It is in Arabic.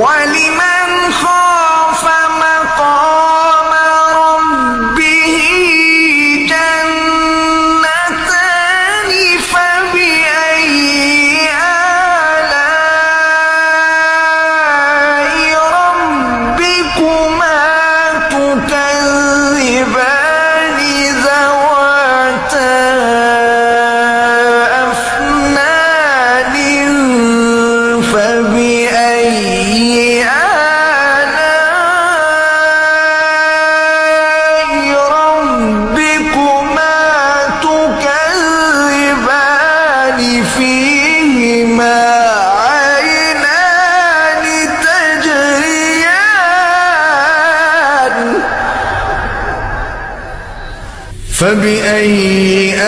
ولمن خاف مقام ربه جنتان فبأي آلاء ربكما تكذبان ذواتا أفنان فبأي آلاء ربكما تكذبان فيهما عينان تجريان فبأي